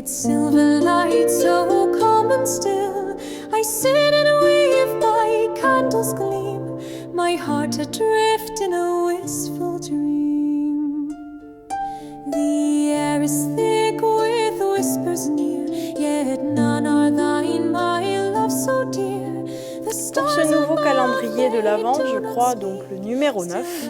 its silver light so calm and still. I sit and weave by candles gleam, my heart adrift in a wistful dream. The air is thick with whispers near, yet none are thine, my love so dear. Pour ce nouveau calendrier de l'Avent, je crois donc le numéro 9,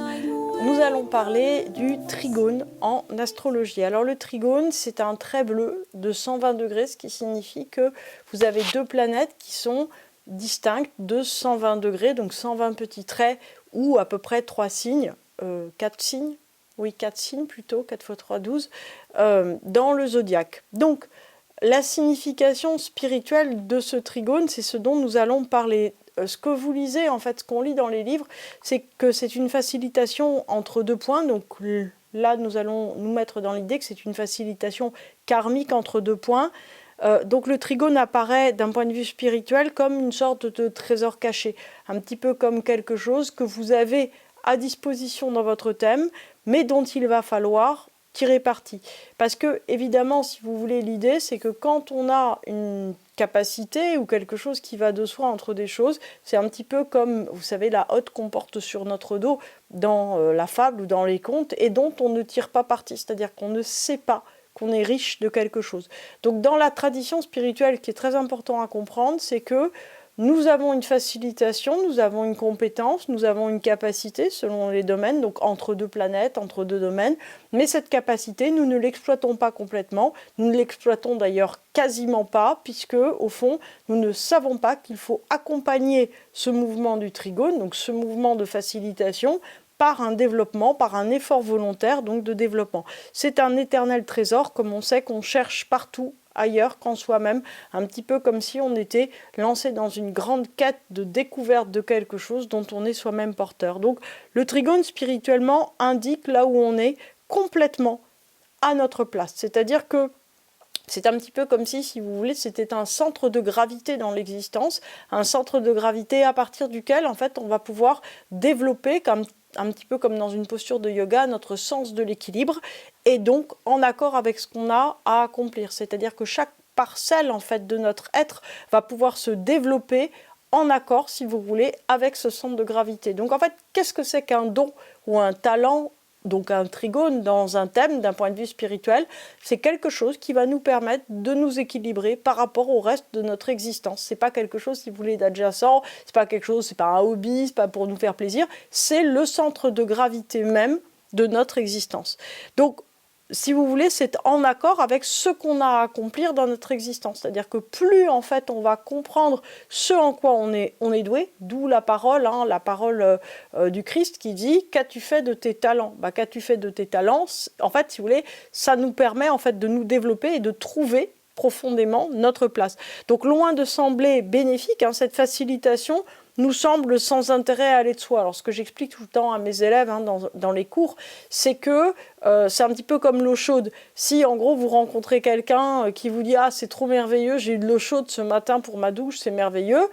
nous allons parler du trigone en astrologie. Alors le trigone, c'est un trait bleu de 120 degrés, ce qui signifie que vous avez deux planètes qui sont distinctes de 120 degrés, donc 120 petits traits ou à peu près 3 signes, 4 signes, oui 4 signes plutôt, 4 x 3, 12, dans le zodiaque. Donc la signification spirituelle de ce trigone, c'est ce dont nous allons parler. Ce que vous lisez, en fait, ce qu'on lit dans les livres, c'est que c'est une facilitation entre deux points. Donc là, nous allons nous mettre dans l'idée que c'est une facilitation karmique entre deux points. Donc le trigone apparaît d'un point de vue spirituel comme une sorte de trésor caché, un petit peu comme quelque chose que vous avez à disposition dans votre thème, mais dont il va falloir tirer parti. Parce que, évidemment, si vous voulez, l'idée, c'est que quand on a une capacité ou quelque chose qui va de soi entre des choses, c'est un petit peu comme, vous savez, la hotte qu'on porte sur notre dos dans la fable ou dans les contes et dont on ne tire pas parti, c'est-à-dire qu'on ne sait pas qu'on est riche de quelque chose. Donc, dans la tradition spirituelle, qui est très important à comprendre, c'est que nous avons une facilitation, nous avons une compétence, nous avons une capacité selon les domaines, donc entre deux planètes, entre deux domaines, mais cette capacité, nous ne l'exploitons pas complètement, nous ne l'exploitons d'ailleurs quasiment pas, puisque au fond, nous ne savons pas qu'il faut accompagner ce mouvement du trigone, donc ce mouvement de facilitation, par un développement, par un effort volontaire donc de développement. C'est un éternel trésor, comme on sait qu'on cherche partout ailleurs qu'en soi-même, un petit peu comme si on était lancé dans une grande quête de découverte de quelque chose dont on est soi-même porteur. Donc le trigone spirituellement indique là où on est complètement à notre place. C'est-à-dire que c'est un petit peu comme si vous voulez, c'était un centre de gravité dans l'existence, un centre de gravité à partir duquel, en fait, on va pouvoir développer, un petit peu comme dans une posture de yoga, notre sens de l'équilibre, et donc en accord avec ce qu'on a à accomplir. C'est-à-dire que chaque parcelle, en fait, de notre être va pouvoir se développer en accord, si vous voulez, avec ce centre de gravité. Donc, en fait, qu'est-ce que c'est qu'un don ou un talent ? Donc un trigone dans un thème d'un point de vue spirituel, c'est quelque chose qui va nous permettre de nous équilibrer par rapport au reste de notre existence. C'est pas quelque chose, si vous voulez, d'adjacent, c'est pas quelque chose, c'est pas un hobby, c'est pas pour nous faire plaisir, c'est le centre de gravité même de notre existence. Donc, si vous voulez, c'est en accord avec ce qu'on a à accomplir dans notre existence. C'est-à-dire que plus, en fait, on va comprendre ce en quoi on est doué, d'où la parole du Christ qui dit « Qu'as-tu fait de tes talents ?» Qu'as-tu fait de tes talents ? En fait, si vous voulez, ça nous permet, en fait, de nous développer et de trouver profondément notre place. Donc, loin de sembler bénéfique, cette facilitation nous semble sans intérêt à aller de soi. Alors, ce que j'explique tout le temps à mes élèves dans les cours, c'est que c'est un petit peu comme l'eau chaude. Si, en gros, vous rencontrez quelqu'un qui vous dit « Ah, c'est trop merveilleux, j'ai eu de l'eau chaude ce matin pour ma douche, c'est merveilleux »,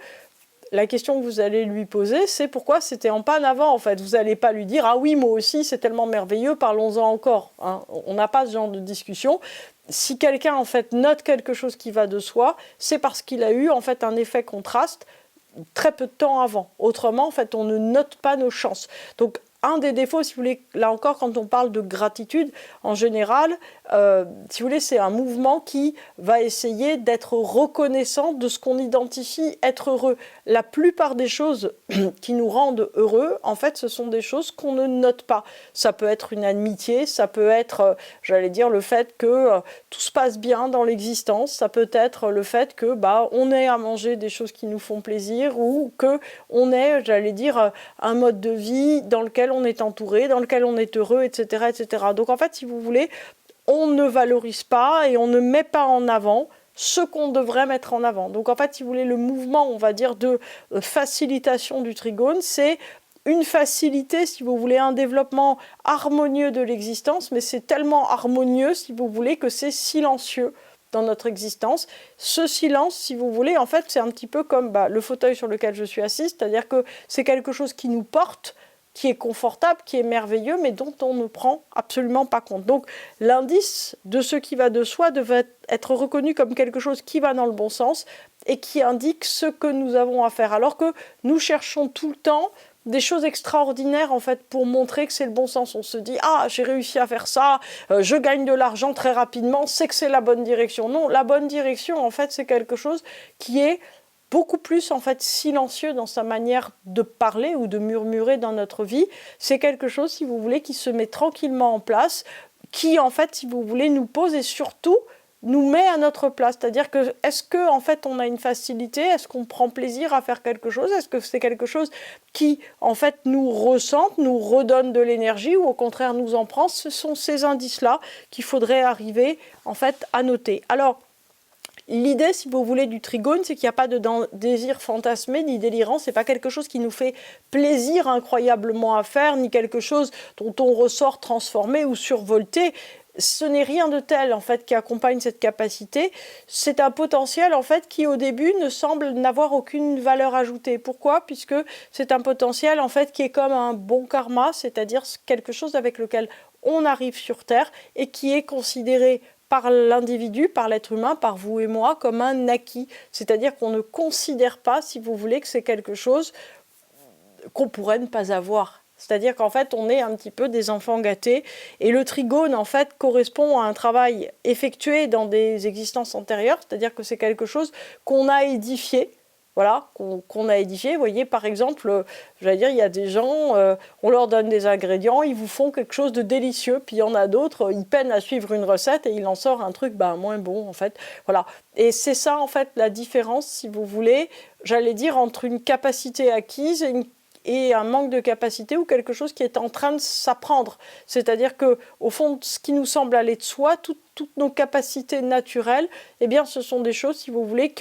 la question que vous allez lui poser, c'est pourquoi c'était en panne avant, en fait. Vous n'allez pas lui dire « Ah oui, moi aussi, c'est tellement merveilleux, parlons-en encore ». On n'a pas ce genre de discussion. Si quelqu'un, en fait, note quelque chose qui va de soi, c'est parce qu'il a eu, en fait, un effet contraste très peu de temps avant. Autrement, en fait, on ne note pas nos chances. Donc, un des défauts, si vous voulez, là encore, quand on parle de gratitude, en général, si vous voulez, c'est un mouvement qui va essayer d'être reconnaissant de ce qu'on identifie être heureux. La plupart des choses qui nous rendent heureux, en fait, ce sont des choses qu'on ne note pas. Ça peut être une amitié, ça peut être, j'allais dire, le fait que tout se passe bien dans l'existence, ça peut être le fait que, on ait à manger des choses qui nous font plaisir ou que on ait, j'allais dire, un mode de vie dans lequel on est entouré, dans lequel on est heureux, etc., etc. Donc, en fait, si vous voulez, on ne valorise pas et on ne met pas en avant ce qu'on devrait mettre en avant. Donc, en fait, si vous voulez, le mouvement, on va dire, de facilitation du trigone, c'est une facilité, si vous voulez, un développement harmonieux de l'existence, mais c'est tellement harmonieux, si vous voulez, que c'est silencieux dans notre existence. Ce silence, si vous voulez, en fait, c'est un petit peu comme le fauteuil sur lequel je suis assise, c'est-à-dire que c'est quelque chose qui nous porte qui est confortable, qui est merveilleux, mais dont on ne prend absolument pas compte. Donc l'indice de ce qui va de soi devait être reconnu comme quelque chose qui va dans le bon sens et qui indique ce que nous avons à faire. Alors que nous cherchons tout le temps des choses extraordinaires en fait pour montrer que c'est le bon sens. On se dit ah j'ai réussi à faire ça, je gagne de l'argent très rapidement, c'est que c'est la bonne direction. Non, la bonne direction en fait c'est quelque chose qui est beaucoup plus en fait silencieux dans sa manière de parler ou de murmurer dans notre vie. C'est quelque chose, si vous voulez, qui se met tranquillement en place, qui en fait, si vous voulez, nous pose et surtout nous met à notre place. C'est-à-dire que est-ce que en fait on a une facilité, est-ce qu'on prend plaisir à faire quelque chose, est-ce que c'est quelque chose qui en fait nous ressente, nous redonne de l'énergie ou au contraire nous en prend. Ce sont ces indices-là qu'il faudrait arriver en fait à noter. Alors l'idée, si vous voulez, du trigone, c'est qu'il n'y a pas de désir fantasmé ni délirant. C'est pas quelque chose qui nous fait plaisir incroyablement à faire, ni quelque chose dont on ressort transformé ou survolté. Ce n'est rien de tel en fait qui accompagne cette capacité. C'est un potentiel en fait qui au début ne semble n'avoir aucune valeur ajoutée. Pourquoi ? Puisque c'est un potentiel en fait qui est comme un bon karma, c'est-à-dire quelque chose avec lequel on arrive sur Terre et qui est considéré par l'individu, par l'être humain, par vous et moi, comme un acquis. C'est-à-dire qu'on ne considère pas, si vous voulez, que c'est quelque chose qu'on pourrait ne pas avoir. C'est-à-dire qu'en fait, on est un petit peu des enfants gâtés. Et le trigone, en fait, correspond à un travail effectué dans des existences antérieures. C'est-à-dire que c'est quelque chose qu'on a édifié. Voilà, qu'on a édifié. Vous voyez, par exemple, j'allais dire, il y a des gens, on leur donne des ingrédients, ils vous font quelque chose de délicieux. Puis il y en a d'autres, ils peinent à suivre une recette et il en sort un truc moins bon, en fait. Voilà. Et c'est ça, en fait, la différence, si vous voulez, j'allais dire, entre une capacité acquise et un manque de capacité ou quelque chose qui est en train de s'apprendre. C'est-à-dire qu'au fond, ce qui nous semble aller de soi, toutes nos capacités naturelles, eh bien, ce sont des choses, si vous voulez,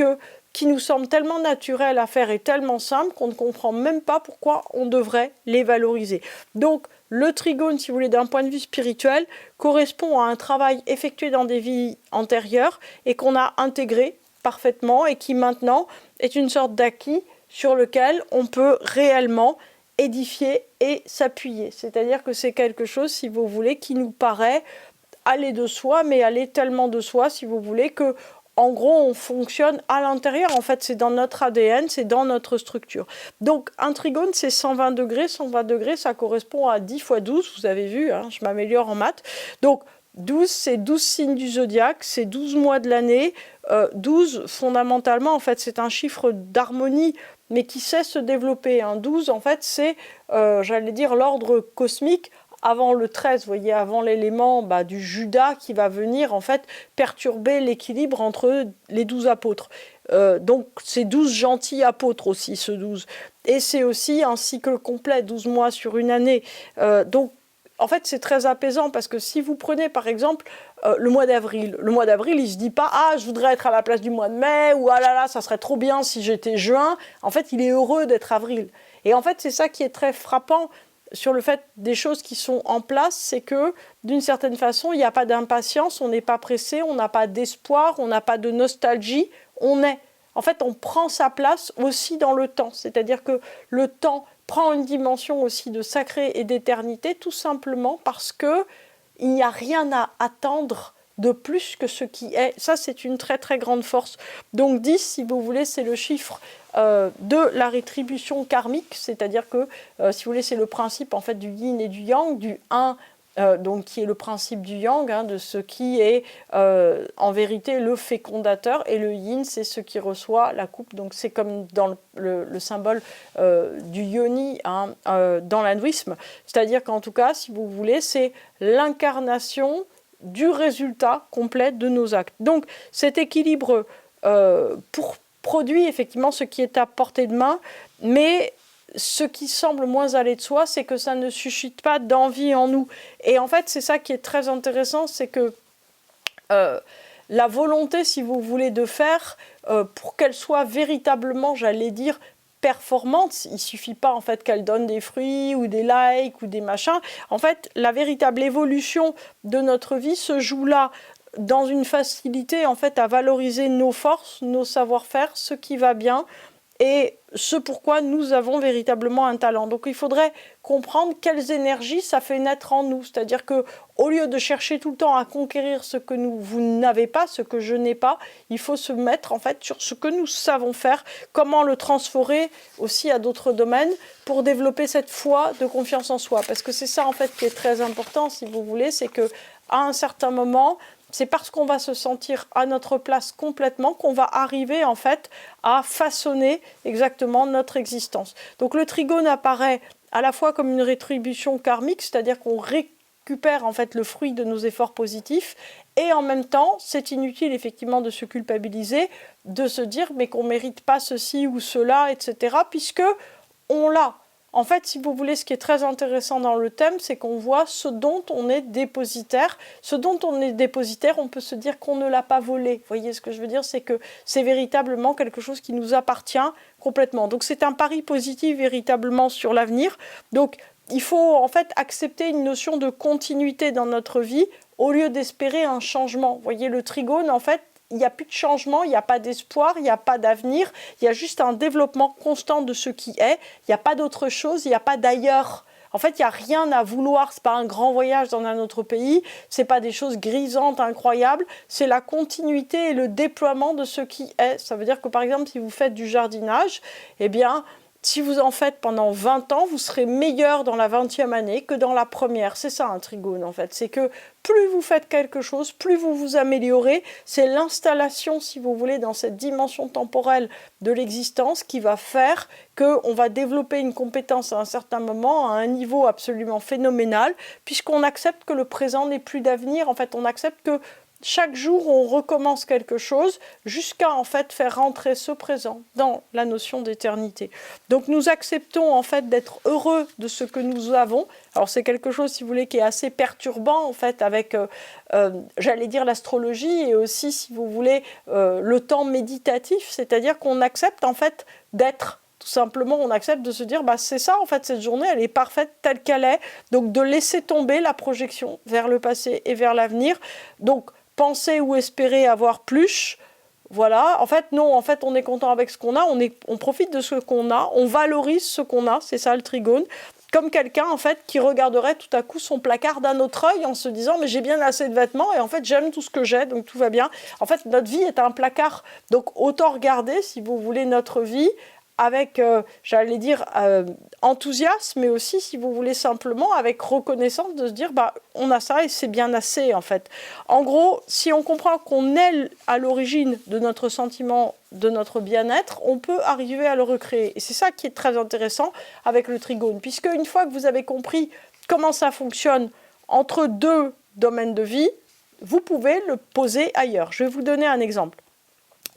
qui nous semblent tellement naturelles à faire et tellement simples qu'on ne comprend même pas pourquoi on devrait les valoriser. Donc, le trigone, si vous voulez, d'un point de vue spirituel, correspond à un travail effectué dans des vies antérieures et qu'on a intégré parfaitement et qui maintenant est une sorte d'acquis sur lequel on peut réellement édifier et s'appuyer. C'est-à-dire que c'est quelque chose, si vous voulez, qui nous paraît aller de soi, mais aller tellement de soi, si vous voulez, que en gros, on fonctionne à l'intérieur. En fait, c'est dans notre ADN, c'est dans notre structure. Donc, un trigone, c'est 120 degrés. 120 degrés, ça correspond à 10 fois 12. Vous avez vu, hein, je m'améliore en maths. Donc, 12, c'est 12 signes du zodiaque, c'est 12 mois de l'année. 12, fondamentalement, en fait, c'est un chiffre d'harmonie, mais qui sait se développer. 12, en fait, c'est, j'allais dire, l'ordre cosmique avant le 13, vous voyez, avant l'élément du Judas qui va venir, en fait, perturber l'équilibre entre les 12 apôtres. Donc, c'est 12 gentils apôtres aussi, ce 12. Et c'est aussi un cycle complet, 12 mois sur une année. Donc, en fait, c'est très apaisant parce que si vous prenez, par exemple, le mois d'avril, il ne se dit pas « Ah, je voudrais être à la place du mois de mai » ou « Ah là là, ça serait trop bien si j'étais juin ». En fait, il est heureux d'être avril. Et en fait, c'est ça qui est très frappant sur le fait des choses qui sont en place, c'est que, d'une certaine façon, il n'y a pas d'impatience, on n'est pas pressé, on n'a pas d'espoir, on n'a pas de nostalgie, on est. En fait, on prend sa place aussi dans le temps. C'est-à-dire que le temps prend une dimension aussi de sacré et d'éternité, tout simplement parce qu'il n'y a rien à attendre de plus que ce qui est. Ça, c'est une très très grande force. Donc 10, si vous voulez, c'est le chiffre de la rétribution karmique, c'est-à-dire que, si vous voulez, c'est le principe en fait du yin et du yang, du 1, donc qui est le principe du yang, de ce qui est en vérité le fécondateur, et le yin, c'est ce qui reçoit la coupe. Donc c'est comme dans le symbole du yoni dans l'hindouisme, c'est-à-dire qu'en tout cas, si vous voulez, c'est l'incarnation du résultat complet de nos actes. Donc cet équilibre produit effectivement ce qui est à portée de main, mais ce qui semble moins aller de soi, c'est que ça ne suscite pas d'envie en nous. Et en fait, c'est ça qui est très intéressant, c'est que la volonté, si vous voulez, de faire, pour qu'elle soit véritablement, j'allais dire, performante, il ne suffit pas en fait qu'elle donne des fruits ou des likes ou des machins. En fait, la véritable évolution de notre vie se joue là, dans une facilité en fait à valoriser nos forces, nos savoir-faire, ce qui va bien, et ce pourquoi nous avons véritablement un talent. Donc il faudrait comprendre quelles énergies ça fait naître en nous. C'est-à-dire qu'au lieu de chercher tout le temps à conquérir ce que vous n'avez pas, ce que je n'ai pas, il faut se mettre en fait sur ce que nous savons faire, comment le transférer aussi à d'autres domaines pour développer cette foi de confiance en soi. Parce que c'est ça en fait qui est très important, si vous voulez, c'est qu'à un certain moment, c'est parce qu'on va se sentir à notre place complètement qu'on va arriver en fait à façonner exactement notre existence. Donc le trigone apparaît à la fois comme une rétribution karmique, c'est-à-dire qu'on récupère en fait le fruit de nos efforts positifs, et en même temps, c'est inutile effectivement de se culpabiliser, de se dire mais qu'on ne mérite pas ceci ou cela, etc., puisque on l'a. En fait, si vous voulez, ce qui est très intéressant dans le thème, c'est qu'on voit ce dont on est dépositaire. Ce dont on est dépositaire, on peut se dire qu'on ne l'a pas volé. Vous voyez ce que je veux dire? C'est que c'est véritablement quelque chose qui nous appartient complètement. Donc c'est un pari positif véritablement sur l'avenir. Donc il faut en fait accepter une notion de continuité dans notre vie au lieu d'espérer un changement. Vous voyez, le trigone, en fait, il n'y a plus de changement, il n'y a pas d'espoir, il n'y a pas d'avenir, il y a juste un développement constant de ce qui est, il n'y a pas d'autre chose, il n'y a pas d'ailleurs. En fait, il n'y a rien à vouloir, ce n'est pas un grand voyage dans un autre pays, ce n'est pas des choses grisantes, incroyables, c'est la continuité et le déploiement de ce qui est. Ça veut dire que par exemple, si vous faites du jardinage, eh bien, si vous en faites pendant 20 ans, vous serez meilleur dans la 20e année que dans la première. C'est ça un trigone en fait. C'est que plus vous faites quelque chose, plus vous vous améliorez. C'est l'installation, si vous voulez, dans cette dimension temporelle de l'existence qui va faire qu'on va développer une compétence à un certain moment, à un niveau absolument phénoménal, puisqu'on accepte que le présent n'est plus d'avenir. En fait, on accepte que chaque jour, on recommence quelque chose jusqu'à en fait faire rentrer ce présent dans la notion d'éternité. Donc nous acceptons en fait d'être heureux de ce que nous avons. Alors c'est quelque chose, si vous voulez, qui est assez perturbant en fait avec, j'allais dire l'astrologie et aussi, si vous voulez, le temps méditatif. C'est-à-dire qu'on accepte en fait d'être. Tout simplement, on accepte de se dire, bah, c'est ça, en fait, cette journée, elle est parfaite telle qu'elle est. Donc, de laisser tomber la projection vers le passé et vers l'avenir. Donc, penser ou espérer avoir plus, voilà. En fait, non, en fait, on est content avec ce qu'on a, on profite de ce qu'on a, on valorise ce qu'on a, c'est ça le trigone. Comme quelqu'un, en fait, qui regarderait tout à coup son placard d'un autre œil en se disant « mais j'ai bien assez de vêtements et en fait, j'aime tout ce que j'ai, donc tout va bien ». En fait, notre vie est un placard. Donc, autant regarder, si vous voulez, notre vie avec, j'allais dire, enthousiasme, mais aussi, si vous voulez, simplement avec reconnaissance de se dire, bah, on a ça et c'est bien assez, en fait. En gros, si on comprend qu'on est à l'origine de notre sentiment, de notre bien-être, on peut arriver à le recréer. Et c'est ça qui est très intéressant avec le trigone, puisque une fois que vous avez compris comment ça fonctionne entre deux domaines de vie, vous pouvez le poser ailleurs. Je vais vous donner un exemple.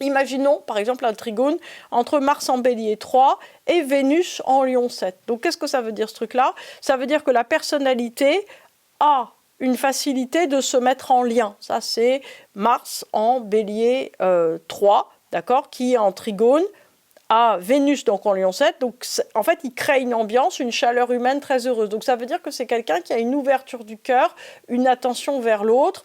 Imaginons, par exemple, un trigone entre Mars en Bélier 3 et Vénus en Lion 7. Donc, qu'est-ce que ça veut dire, ce truc-là? Ça veut dire que la personnalité a une facilité de se mettre en lien. Ça, c'est Mars en Bélier 3, d'accord, qui est en trigone à Vénus, donc en Lion 7. Donc, en fait, il crée une ambiance, une chaleur humaine très heureuse. Donc, ça veut dire que c'est quelqu'un qui a une ouverture du cœur, une attention vers l'autre,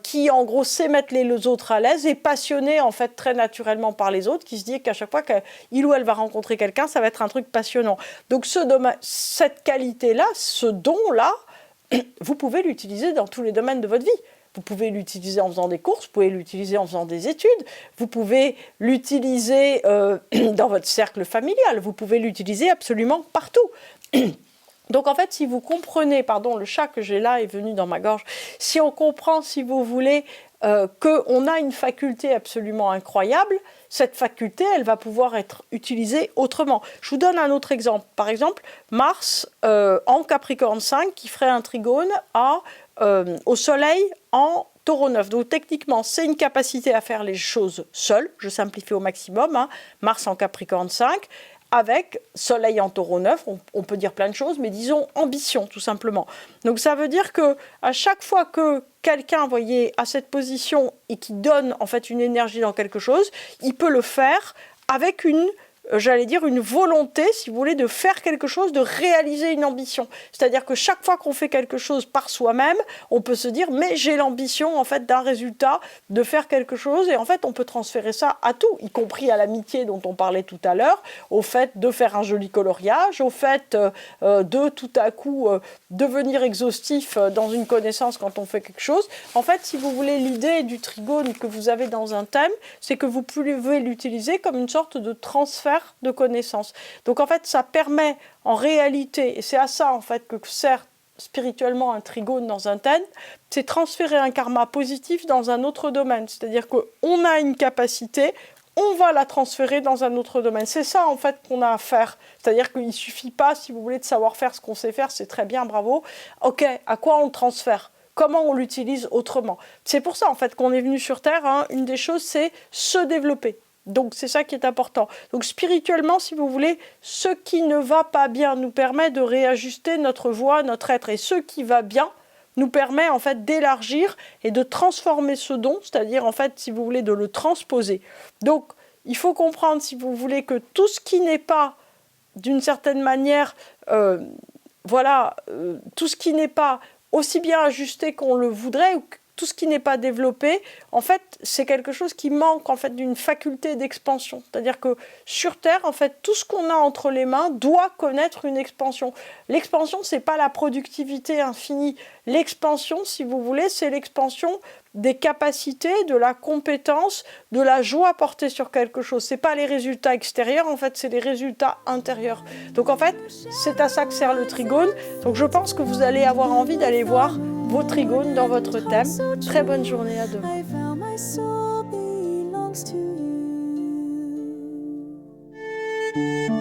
qui, en gros, sait mettre les autres à l'aise et passionné, en fait, très naturellement par les autres, qui se dit qu'à chaque fois qu'il ou elle va rencontrer quelqu'un, ça va être un truc passionnant. Donc, cette qualité-là, ce don-là, vous pouvez l'utiliser dans tous les domaines de votre vie. Vous pouvez l'utiliser en faisant des courses, vous pouvez l'utiliser en faisant des études, vous pouvez l'utiliser dans votre cercle familial, vous pouvez l'utiliser absolument partout. Donc en fait, si vous comprenez, pardon, le chat que j'ai là est venu dans ma gorge, si on comprend, si vous voulez, qu'on a une faculté absolument incroyable, cette faculté, elle va pouvoir être utilisée autrement. Je vous donne un autre exemple. Par exemple, Mars en Capricorne 5 qui ferait un trigone au Soleil en Taureau 9. Donc techniquement, c'est une capacité à faire les choses seul. Je simplifie au maximum. Hein. Mars en Capricorne 5 avec Soleil en Taureau 9. On peut dire plein de choses, mais disons ambition tout simplement. Donc ça veut dire que à chaque fois que quelqu'un, vous voyez, a cette position et qui donne en fait une énergie dans quelque chose, il peut le faire avec une j'allais dire, une volonté, si vous voulez, de faire quelque chose, de réaliser une ambition. C'est-à-dire que chaque fois qu'on fait quelque chose par soi-même, on peut se dire, mais j'ai l'ambition, en fait, d'un résultat, de faire quelque chose, et en fait, on peut transférer ça à tout, y compris à l'amitié dont on parlait tout à l'heure, au fait de faire un joli coloriage, au fait de tout à coup devenir exhaustif dans une connaissance quand on fait quelque chose. En fait, si vous voulez, l'idée du trigone que vous avez dans un thème, c'est que vous pouvez l'utiliser comme une sorte de transfert de connaissances. Donc en fait, ça permet en réalité, et c'est à ça en fait que sert spirituellement un trigone dans un thème, c'est transférer un karma positif dans un autre domaine. C'est-à-dire qu'on a une capacité, on va la transférer dans un autre domaine. C'est ça, en fait, qu'on a à faire. C'est-à-dire qu'il ne suffit pas, si vous voulez, de savoir faire ce qu'on sait faire, c'est très bien, bravo. Ok, à quoi on le transfère ? Comment on l'utilise autrement ? C'est pour ça, en fait, qu'on est venu sur Terre. Hein. Une des choses, c'est se développer. Donc, c'est ça qui est important. Donc, spirituellement, si vous voulez, ce qui ne va pas bien nous permet de réajuster notre voie, notre être. Et ce qui va bien nous permet en fait d'élargir et de transformer ce don, c'est-à-dire en fait, si vous voulez, de le transposer. Donc, il faut comprendre, si vous voulez, que tout ce qui n'est pas, d'une certaine manière, tout ce qui n'est pas aussi bien ajusté qu'on le voudrait, ou tout ce qui n'est pas développé, en fait, c'est quelque chose qui manque en fait d'une faculté d'expansion. C'est-à-dire que sur Terre, en fait, tout ce qu'on a entre les mains doit connaître une expansion. L'expansion, c'est pas la productivité infinie. L'expansion, si vous voulez, c'est l'expansion des capacités, de la compétence, de la joie portée sur quelque chose. C'est pas les résultats extérieurs, en fait, c'est les résultats intérieurs. Donc en fait, c'est à ça que sert le trigone. Donc je pense que vous allez avoir envie d'aller voir vos trigones dans votre thème. Très bonne journée, à demain. I found my soul belongs to you.